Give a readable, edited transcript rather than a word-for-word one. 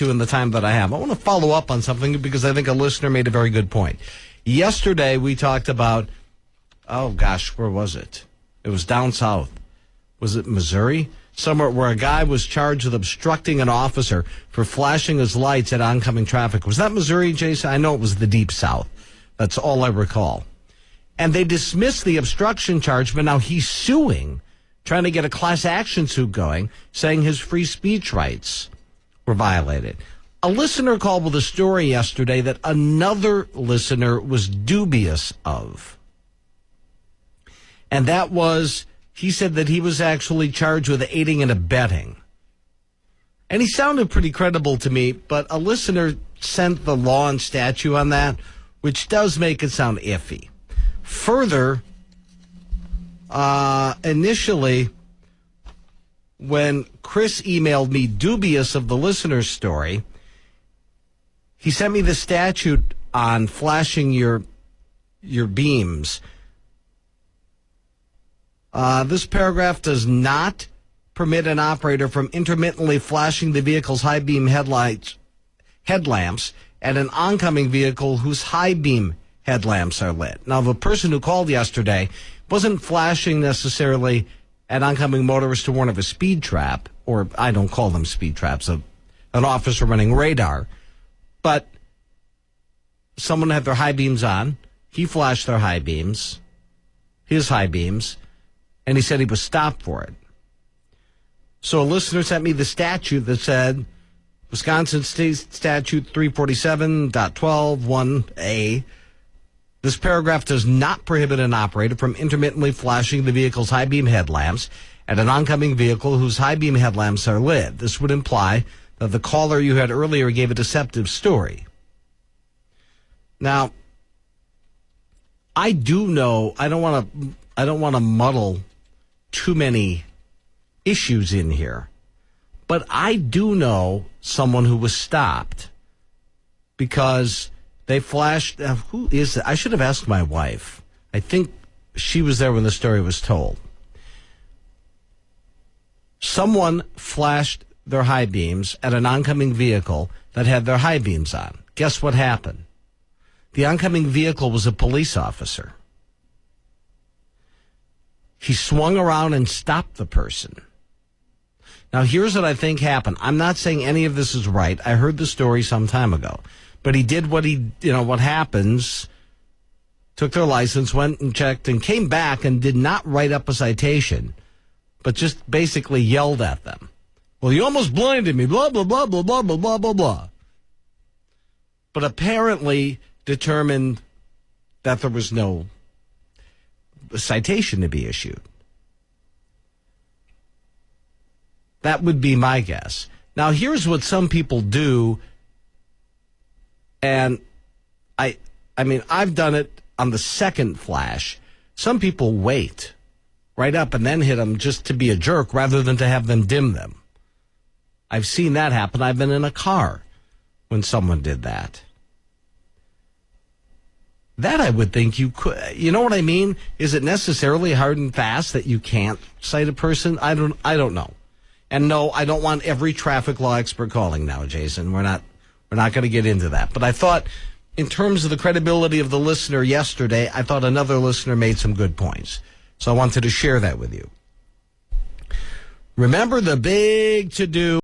to in the time that I have. I want to follow up on something because I think a listener made a very good point. Yesterday, we talked about, where was it? It was down south. Was it Missouri? Somewhere where a guy was charged with obstructing an officer for flashing his lights at oncoming traffic. Was that Missouri, Jason? I know it was the deep south. That's all I recall. And they dismissed the obstruction charge, but now he's suing, trying to get a class action suit going, saying his free speech rights were violated. A listener called with a story yesterday that another listener was dubious of. And that was, he said that he was actually charged with aiding and abetting. And he sounded pretty credible to me, but a listener sent the law and statute on that, which does make it sound iffy. Further, initially, when Chris emailed me dubious of the listener's story, he sent me the statute on flashing your beams. This paragraph does not permit an operator from intermittently flashing the vehicle's high beam headlamps at an oncoming vehicle whose high beam headlamps are lit. Now, the person who called yesterday wasn't flashing necessarily at oncoming motorists to warn of a speed trap, or I don't call them speed traps, an officer running radar. But someone had their high beams on. He flashed his high beams, and he said he was stopped for it. So a listener sent me the statute that said, Wisconsin State Statute 347.12(1)(a). This paragraph does not prohibit an operator from intermittently flashing the vehicle's high beam headlamps at an oncoming vehicle whose high beam headlamps are lit. This would imply that the caller you had earlier gave a deceptive story. Now, I do know, I don't want to muddle too many issues in here, but I do know someone who was stopped because they flashed. Who is it? I should have asked my wife. I think she was there when the story was told. Someone flashed their high beams at an oncoming vehicle that had their high beams on. Guess what happened? The oncoming vehicle was a police officer. He swung around and stopped the person. Now, here's what I think happened. I'm not saying any of this is right. I heard the story some time ago. But he did what happens, took their license, went and checked, and came back and did not write up a citation, but just basically yelled at them. Well, you almost blinded me, blah, blah, blah, blah, blah, blah, blah, blah, blah. But apparently determined that there was no citation to be issued. That would be my guess. Now, here's what some people do, and I mean, I've done it on the second flash. Some people wait right up and then hit them just to be a jerk rather than to have them dim them. I've seen that happen. I've been in a car when someone did that. That I would think you could. You know what I mean? Is it necessarily hard and fast that you can't cite a person? I don't know. And no, I don't want every traffic law expert calling now, Jason. We're not going to get into that. But I thought, in terms of the credibility of the listener yesterday, I thought another listener made some good points. So I wanted to share that with you. Remember the big to-do